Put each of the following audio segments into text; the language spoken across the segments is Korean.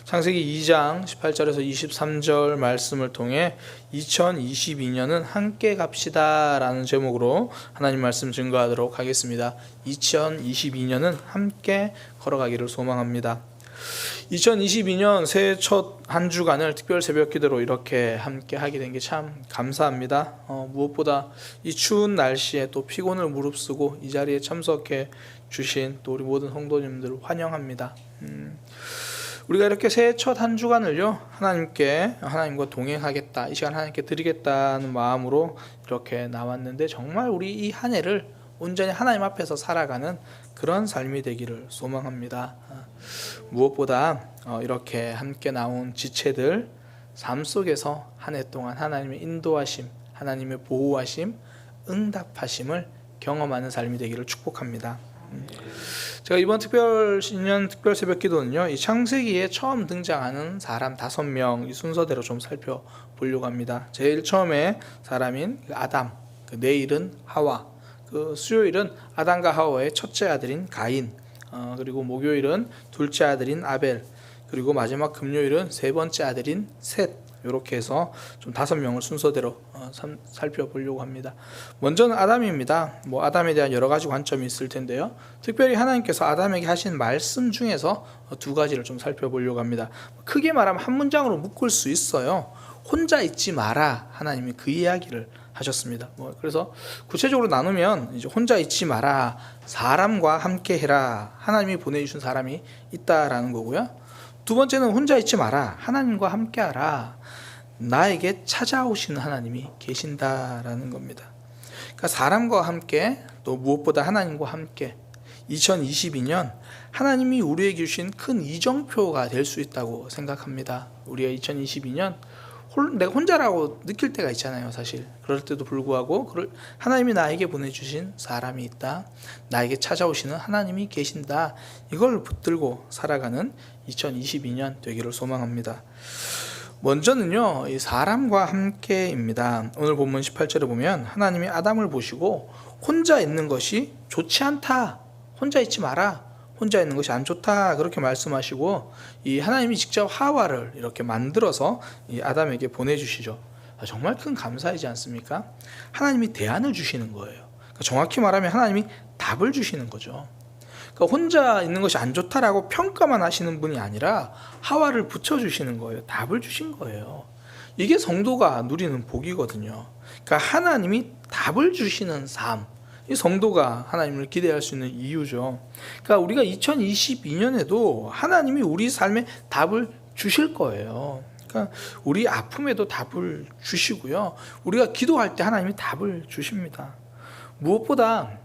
창세기 2장 18절에서 23절 말씀을 통해 2022년은 함께 갑시다 라는 제목으로 하나님 말씀 증거하도록 하겠습니다. 2022년은 함께 걸어가기를 소망합니다. 2022년 새해 첫 한 주간을 특별 새벽 기도로 이렇게 함께 하게 된 게 참 감사합니다. 무엇보다 이 추운 날씨에 또 피곤을 무릅쓰고 이 자리에 참석해 주신 또 우리 모든 성도님들을 환영합니다. 우리가 이렇게 새해 첫 한 주간을요, 하나님과 동행하겠다, 이 시간 하나님께 드리겠다는 마음으로 이렇게 나왔는데, 정말 우리 이 한 해를 온전히 하나님 앞에서 살아가는 그런 삶이 되기를 소망합니다. 무엇보다 이렇게 함께 나온 지체들 삶 속에서 한 해 동안 하나님의 인도하심, 하나님의 보호하심, 응답하심을 경험하는 삶이 되기를 축복합니다. 제가 이번 신년 특별 새벽 기도는요, 이 창세기에 처음 등장하는 사람 5명 이 순서대로 좀 살펴보려고 합니다. 제일 처음에 사람인 아담, 내일은 하와, 수요일은 아담과 하와의 첫째 아들인 가인, 그리고 목요일은 둘째 아들인 아벨, 그리고 마지막 금요일은 세 번째 아들인 셋, 이렇게 해서 좀 5명을 순서대로 살펴보려고 합니다. 먼저는 아담입니다. 아담에 대한 여러 가지 관점이 있을 텐데요, 특별히 하나님께서 아담에게 하신 말씀 중에서 2가지를 좀 살펴보려고 합니다. 크게 말하면 한 문장으로 묶을 수 있어요. 혼자 있지 마라, 하나님이 그 이야기를 하셨습니다. 그래서 구체적으로 나누면 이제 혼자 있지 마라, 사람과 함께 해라, 하나님이 보내주신 사람이 있다라는 거고요. 두 번째는 혼자 있지 마라, 하나님과 함께 하라, 나에게 찾아오시는 하나님이 계신다라는 겁니다. 그러니까 사람과 함께, 또 무엇보다 하나님과 함께, 2022년 하나님이 우리에게 주신 큰 이정표가 될 수 있다고 생각합니다. 우리가 2022년 내가 혼자라고 느낄 때가 있잖아요. 사실 그럴 때도 불구하고 하나님이 나에게 보내주신 사람이 있다, 나에게 찾아오시는 하나님이 계신다, 이걸 붙들고 살아가는 2022년 되기를 소망합니다. 먼저는요, 이 사람과 함께입니다. 오늘 본문 18절에 보면 하나님이 아담을 보시고 혼자 있는 것이 좋지 않다, 혼자 있지 마라, 혼자 있는 것이 안 좋다, 그렇게 말씀하시고, 이 하나님이 직접 하와를 이렇게 만들어서 이 아담에게 보내주시죠. 정말 큰 감사이지 않습니까? 하나님이 대안을 주시는 거예요. 정확히 말하면 하나님이 답을 주시는 거죠. 혼자 있는 것이 안 좋다라고 평가만 하시는 분이 아니라 하와를 붙여주시는 거예요. 답을 주신 거예요. 이게 성도가 누리는 복이거든요. 그러니까 하나님이 답을 주시는 삶, 이 성도가 하나님을 기대할 수 있는 이유죠. 그러니까 우리가 2022년에도 하나님이 우리 삶에 답을 주실 거예요. 그러니까 우리 아픔에도 답을 주시고요, 우리가 기도할 때 하나님이 답을 주십니다. 무엇보다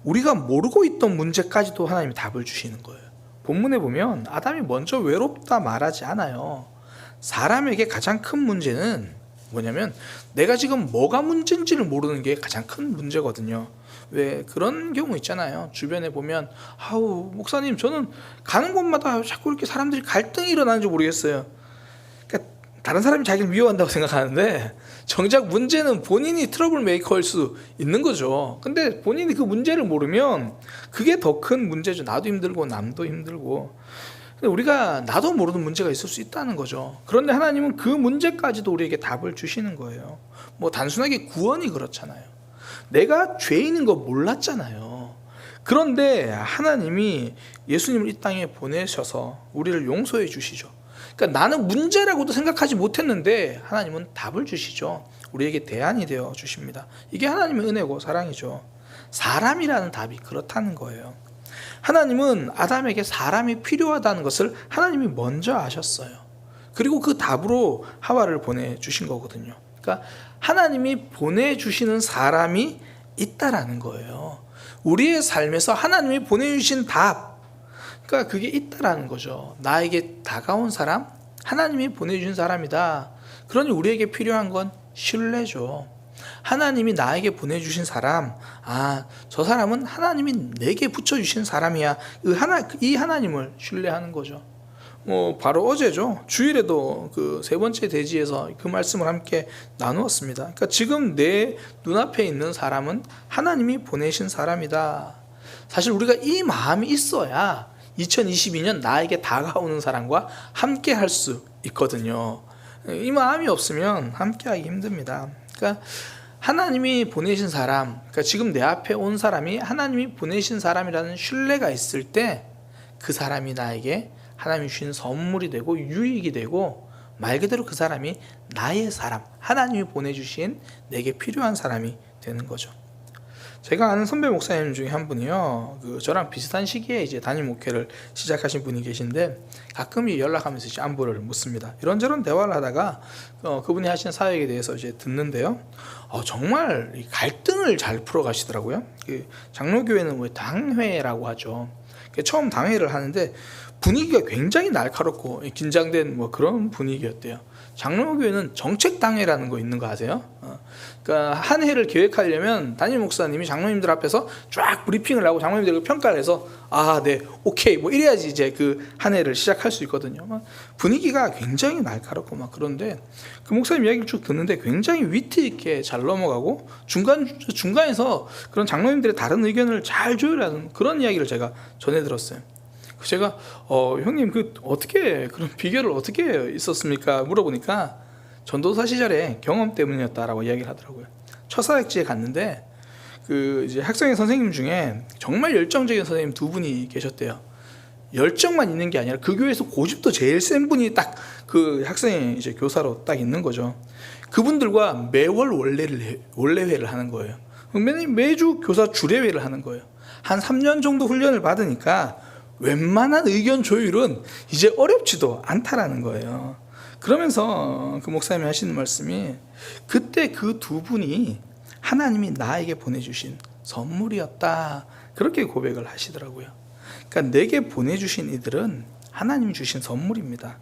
우리가 모르고 있던 문제까지도 하나님이 답을 주시는 거예요. 본문에 보면 아담이 먼저 외롭다 말하지 않아요. 사람에게 가장 큰 문제는 뭐냐면 내가 지금 뭐가 문제인지를 모르는 게 가장 큰 문제거든요. 왜 그런 경우 있잖아요. 주변에 보면 목사님, 저는 가는 곳마다 자꾸 이렇게 사람들이 갈등이 일어나는지 모르겠어요. 그러니까 다른 사람이 자기를 미워한다고 생각하는데 정작 문제는 본인이 트러블 메이커일 수 있는 거죠. 근데 본인이 그 문제를 모르면 그게 더 큰 문제죠. 나도 힘들고 남도 힘들고. 근데 우리가 나도 모르는 문제가 있을 수 있다는 거죠. 그런데 하나님은 그 문제까지도 우리에게 답을 주시는 거예요. 단순하게 구원이 그렇잖아요. 내가 죄인인 거 몰랐잖아요. 그런데 하나님이 예수님을 이 땅에 보내셔서 우리를 용서해 주시죠. 그러니까 나는 문제라고도 생각하지 못했는데 하나님은 답을 주시죠. 우리에게 대안이 되어 주십니다. 이게 하나님의 은혜고 사랑이죠. 사람이라는 답이 그렇다는 거예요. 하나님은 아담에게 사람이 필요하다는 것을 하나님이 먼저 아셨어요. 그리고 그 답으로 하와를 보내주신 거거든요. 그러니까 하나님이 보내주시는 사람이 있다라는 거예요. 우리의 삶에서 하나님이 보내주신 답, 그러니까 그게 있다라는 거죠. 나에게 다가온 사람, 하나님이 보내주신 사람이다. 그러니 우리에게 필요한 건 신뢰죠. 하나님이 나에게 보내주신 사람, 저 사람은 하나님이 내게 붙여주신 사람이야, 이 하나님을 신뢰하는 거죠. 바로 어제죠. 주일에도 그 3번째 대지에서 그 말씀을 함께 나누었습니다. 그러니까 지금 내 눈앞에 있는 사람은 하나님이 보내신 사람이다. 사실 우리가 이 마음이 있어야 2022년 나에게 다가오는 사람과 함께 할 수 있거든요. 이 마음이 없으면 함께 하기 힘듭니다. 그러니까 하나님이 보내신 사람, 그러니까 지금 내 앞에 온 사람이 하나님이 보내신 사람이라는 신뢰가 있을 때 그 사람이 나에게 하나님이 주신 선물이 되고 유익이 되고, 말 그대로 그 사람이 나의 사람, 하나님이 보내주신 내게 필요한 사람이 되는 거죠. 제가 아는 선배 목사님 중에 한 분이요, 저랑 비슷한 시기에 이제 담임 목회를 시작하신 분이 계신데, 가끔 연락하면서 이제 안부를 묻습니다. 이런저런 대화를 하다가 그분이 하시는 사역에 대해서 이제 듣는데요, 정말 갈등을 잘 풀어 가시더라고요. 장로교회는 왜 당회라고 하죠. 처음 당회를 하는데 분위기가 굉장히 날카롭고 긴장된 그런 분위기였대요. 장로교회는 정책당회라는 거 있는 거 아세요? 그러니까 한 해를 계획하려면 담임 목사님이 장로님들 앞에서 쫙 브리핑을 하고 장로님들에게 평가를 해서 네, 오케이 이래야지 이제 그 한 해를 시작할 수 있거든요. 분위기가 굉장히 날카롭고 그런데 그 목사님 이야기를 쭉 듣는데 굉장히 위트 있게 잘 넘어가고 중간에서 그런 장로님들의 다른 의견을 잘 조율하는 그런 이야기를 제가 전해 들었어요. 제가 형님 어떻게 그런 비결을 어떻게 있었습니까? 물어보니까 전도사 시절에 경험 때문이었다라고 이야기를 하더라고요. 첫 사역지에 갔는데 이제 학생회 선생님 중에 정말 열정적인 선생님 두 분이 계셨대요. 열정만 있는 게 아니라 그 교회에서 고집도 제일 센 분이 딱 그 학생회 이제 교사로 딱 있는 거죠. 그분들과 매월 원래회를 하는 거예요. 매주 교사 주례회를 하는 거예요. 한 3년 정도 훈련을 받으니까 웬만한 의견 조율은 이제 어렵지도 않다라는 거예요. 그러면서 그 목사님이 하시는 말씀이, 그때 그 두 분이 하나님이 나에게 보내주신 선물이었다, 그렇게 고백을 하시더라고요. 그러니까 내게 보내주신 이들은 하나님이 주신 선물입니다.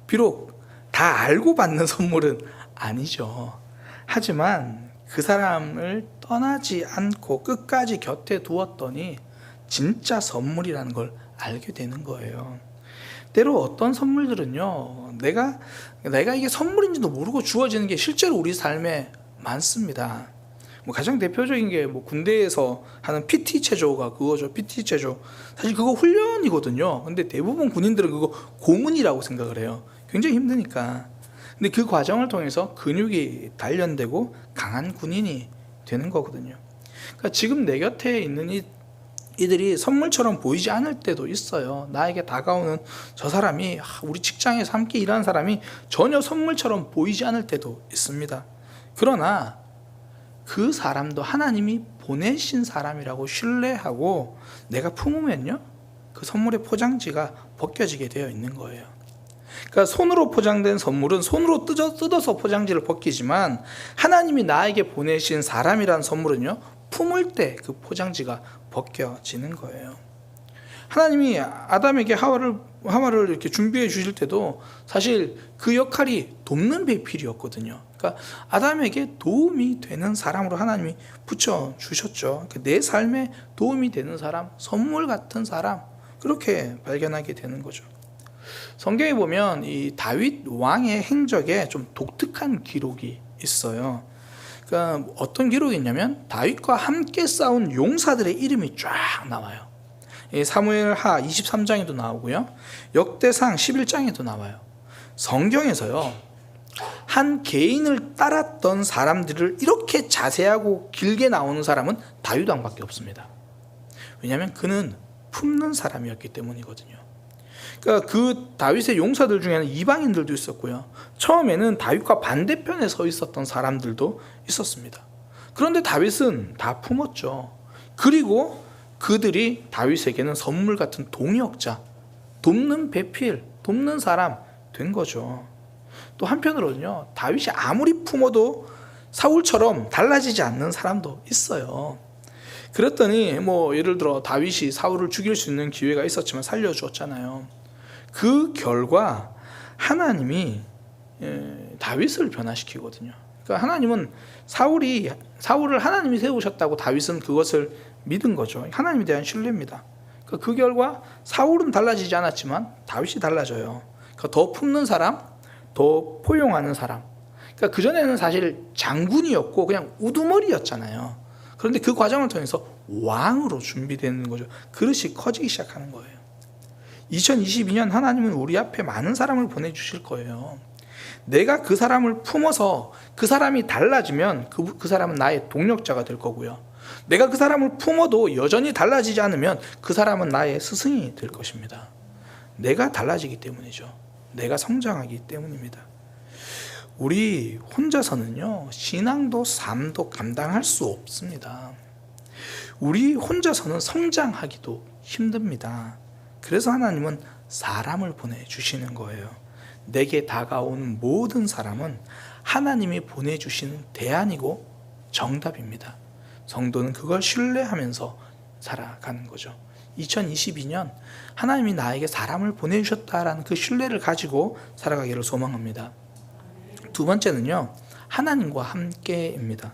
비록 다 알고 받는 선물은 아니죠. 하지만 그 사람을 떠나지 않고 끝까지 곁에 두었더니 진짜 선물이라는 걸 알게 되는 거예요. 때로 어떤 선물들은요, 내가 이게 선물인지도 모르고 주어지는 게 실제로 우리 삶에 많습니다. 가장 대표적인 게 군대에서 하는 PT 체조가 그거죠. PT 체조. 사실 그거 훈련이거든요. 근데 대부분 군인들은 그거 고문이라고 생각을 해요. 굉장히 힘드니까. 근데 그 과정을 통해서 근육이 단련되고 강한 군인이 되는 거거든요. 그러니까 지금 내 곁에 있는 이들이 선물처럼 보이지 않을 때도 있어요. 나에게 다가오는 저 사람이, 우리 직장에서 함께 일하는 사람이 전혀 선물처럼 보이지 않을 때도 있습니다. 그러나 그 사람도 하나님이 보내신 사람이라고 신뢰하고 내가 품으면요, 그 선물의 포장지가 벗겨지게 되어 있는 거예요. 그러니까 손으로 포장된 선물은 손으로 뜯어서 포장지를 벗기지만, 하나님이 나에게 보내신 사람이라는 선물은요, 품을 때 그 포장지가 벗겨지는 거예요. 하나님이 아담에게 하와를 이렇게 준비해 주실 때도 사실 그 역할이 돕는 배필이었거든요. 그러니까 아담에게 도움이 되는 사람으로 하나님이 붙여 주셨죠. 내 삶에 도움이 되는 사람, 선물 같은 사람, 그렇게 발견하게 되는 거죠. 성경에 보면 이 다윗 왕의 행적에 좀 독특한 기록이 있어요. 그러니까 어떤 기록이 있냐면, 다윗과 함께 싸운 용사들의 이름이 쫙 나와요. 사무엘하 23장에도 나오고요, 역대상 11장에도 나와요. 성경에서요, 한 개인을 따랐던 사람들을 이렇게 자세하고 길게 나오는 사람은 다윗 왕밖에 없습니다. 왜냐하면 그는 품는 사람이었기 때문이거든요. 그러니까 그 다윗의 용사들 중에는 이방인들도 있었고요, 처음에는 다윗과 반대편에 서 있었던 사람들도 있었습니다. 그런데 다윗은 다 품었죠. 그리고 그들이 다윗에게는 선물 같은 동역자, 돕는 배필, 돕는 사람 된 거죠. 또 한편으로는요, 다윗이 아무리 품어도 사울처럼 달라지지 않는 사람도 있어요. 그랬더니 예를 들어 다윗이 사울을 죽일 수 있는 기회가 있었지만 살려주었잖아요. 그 결과 하나님이 다윗을 변화시키거든요. 그러니까 하나님은 사울을 하나님이 세우셨다고 다윗은 그것을 믿은 거죠. 하나님에 대한 신뢰입니다. 그러니까 그 결과 사울은 달라지지 않았지만 다윗이 달라져요. 그러니까 더 품는 사람, 더 포용하는 사람. 그러니까 그전에는 사실 장군이었고 그냥 우두머리였잖아요. 그런데 그 과정을 통해서 왕으로 준비되는 거죠. 그릇이 커지기 시작하는 거예요. 2022년 하나님은 우리 앞에 많은 사람을 보내주실 거예요. 내가 그 사람을 품어서 그 사람이 달라지면 그 사람은 나의 동력자가 될 거고요. 내가 그 사람을 품어도 여전히 달라지지 않으면 그 사람은 나의 스승이 될 것입니다. 내가 달라지기 때문이죠. 내가 성장하기 때문입니다. 우리 혼자서는요, 신앙도 삶도 감당할 수 없습니다. 우리 혼자서는 성장하기도 힘듭니다. 그래서 하나님은 사람을 보내주시는 거예요. 내게 다가온 모든 사람은 하나님이 보내주시는 대안이고 정답입니다. 성도는 그걸 신뢰하면서 살아가는 거죠. 2022년 하나님이 나에게 사람을 보내주셨다라는 그 신뢰를 가지고 살아가기를 소망합니다. 두 번째는요, 하나님과 함께입니다.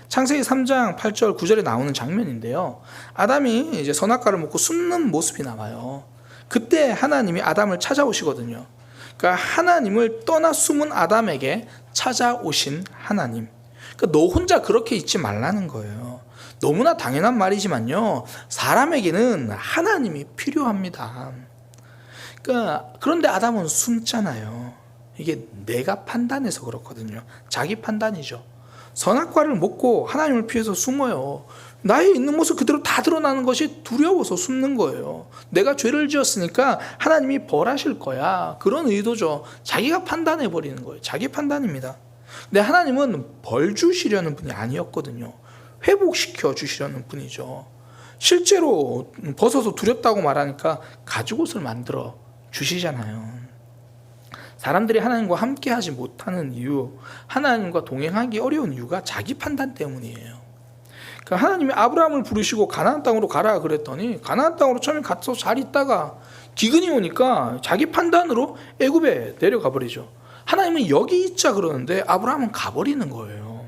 창세기 3장 8절 9절에 나오는 장면인데요, 아담이 이제 선악과를 먹고 숨는 모습이 나와요. 그때 하나님이 아담을 찾아오시거든요. 그러니까 하나님을 떠나 숨은 아담에게 찾아오신 하나님. 그러니까 너 혼자 그렇게 있지 말라는 거예요. 너무나 당연한 말이지만요, 사람에게는 하나님이 필요합니다. 그러니까 그런데 아담은 숨잖아요. 이게 내가 판단해서 그렇거든요. 자기 판단이죠. 선악과를 먹고 하나님을 피해서 숨어요. 나의 있는 모습 그대로 다 드러나는 것이 두려워서 숨는 거예요. 내가 죄를 지었으니까 하나님이 벌하실 거야, 그런 의도죠. 자기가 판단해버리는 거예요. 자기 판단입니다. 근데 하나님은 벌 주시려는 분이 아니었거든요. 회복시켜 주시려는 분이죠. 실제로 벗어서 두렵다고 말하니까 가죽옷을 만들어 주시잖아요. 사람들이 하나님과 함께 하지 못하는 이유, 하나님과 동행하기 어려운 이유가 자기 판단 때문이에요. 그러니까 하나님이 아브라함을 부르시고 가나안 땅으로 가라 그랬더니 가나안 땅으로 처음에 가서 잘 있다가 기근이 오니까 자기 판단으로 애굽에 내려가 버리죠. 하나님은 여기 있자 그러는데 아브라함은 가버리는 거예요.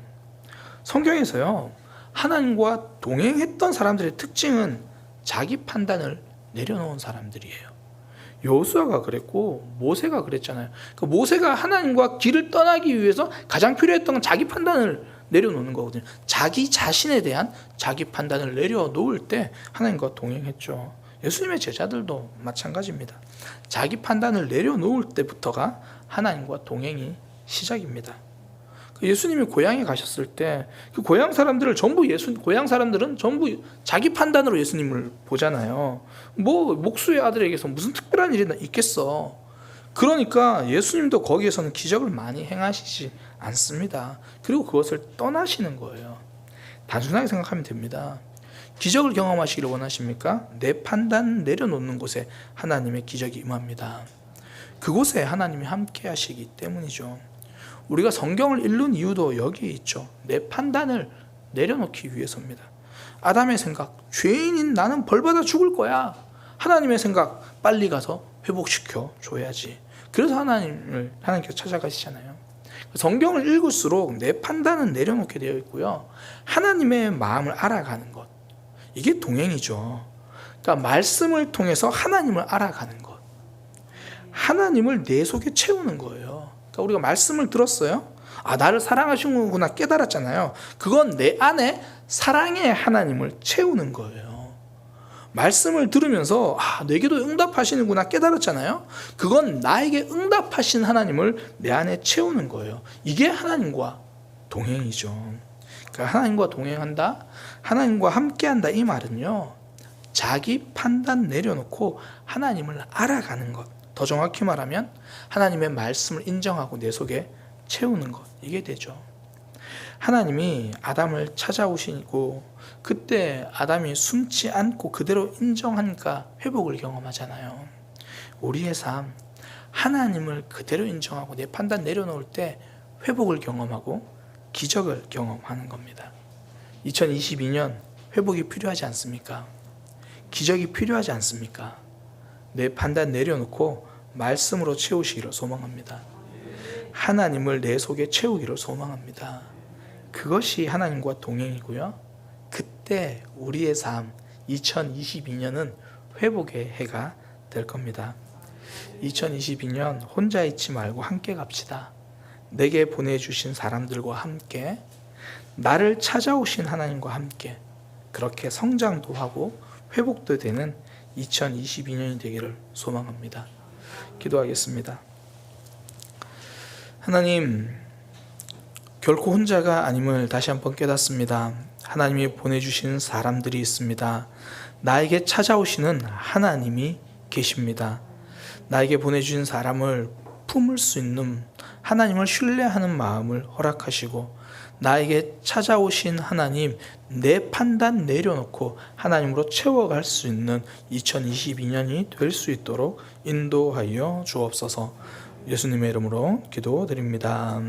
성경에서요, 하나님과 동행했던 사람들의 특징은 자기 판단을 내려놓은 사람들이에요. 여호수아가 그랬고 모세가 그랬잖아요. 그 모세가 하나님과 길을 떠나기 위해서 가장 필요했던 건 자기 판단을 내려놓는 거거든요. 자기 자신에 대한 자기 판단을 내려놓을 때 하나님과 동행했죠. 예수님의 제자들도 마찬가지입니다. 자기 판단을 내려놓을 때부터가 하나님과 동행이 시작입니다. 예수님이 고향에 가셨을 때 그 고향 사람들을 전부 고향 사람들은 전부 자기 판단으로 예수님을 보잖아요. 뭐 목수의 아들에게서 무슨 특별한 일이 있겠어. 그러니까 예수님도 거기에서는 기적을 많이 행하시지 않습니다. 그리고 그것을 떠나시는 거예요. 단순하게 생각하면 됩니다. 기적을 경험하시기를 원하십니까? 내 판단 내려놓는 곳에 하나님의 기적이 임합니다. 그곳에 하나님이 함께 하시기 때문이죠. 우리가 성경을 읽는 이유도 여기에 있죠. 내 판단을 내려놓기 위해서입니다. 아담의 생각, 죄인인 나는 벌받아 죽을 거야. 하나님의 생각, 빨리 가서 회복시켜 줘야지. 그래서 하나님께서 찾아가시잖아요. 성경을 읽을수록 내 판단은 내려놓게 되어 있고요, 하나님의 마음을 알아가는 것, 이게 동행이죠. 그러니까 말씀을 통해서 하나님을 알아가는 것, 하나님을 내 속에 채우는 거예요. 그러니까 우리가 말씀을 들었어요. 아, 나를 사랑하시는구나 깨달았잖아요. 그건 내 안에 사랑의 하나님을 채우는 거예요. 말씀을 들으면서 아, 내게도 응답하시는구나 깨달았잖아요. 그건 나에게 응답하신 하나님을 내 안에 채우는 거예요. 이게 하나님과 동행이죠. 그러니까 하나님과 동행한다, 하나님과 함께한다, 이 말은요, 자기 판단 내려놓고 하나님을 알아가는 것, 더 정확히 말하면 하나님의 말씀을 인정하고 내 속에 채우는 것, 이게 되죠. 하나님이 아담을 찾아오시고 그때 아담이 숨지 않고 그대로 인정하니까 회복을 경험하잖아요. 우리의 삶, 하나님을 그대로 인정하고 내 판단 내려놓을 때 회복을 경험하고 기적을 경험하는 겁니다. 2022년 회복이 필요하지 않습니까? 기적이 필요하지 않습니까? 내 판단 내려놓고 말씀으로 채우시기를 소망합니다. 하나님을 내 속에 채우기를 소망합니다. 그것이 하나님과 동행이고요, 그때 우리의 삶 2022년은 회복의 해가 될 겁니다. 2022년 혼자 있지 말고 함께 갑시다. 내게 보내주신 사람들과 함께, 나를 찾아오신 하나님과 함께, 그렇게 성장도 하고 회복도 되는 2022년이 되기를 소망합니다. 기도하겠습니다. 하나님, 결코 혼자가 아님을 다시 한번 깨닫습니다. 하나님이 보내주시는 사람들이 있습니다. 나에게 찾아오시는 하나님이 계십니다. 나에게 보내주신 사람을 품을 수 있는, 하나님을 신뢰하는 마음을 허락하시고, 나에게 찾아오신 하나님, 내 판단 내려놓고 하나님으로 채워갈 수 있는 2022년이 될 수 있도록 인도하여 주옵소서. 예수님의 이름으로 기도드립니다.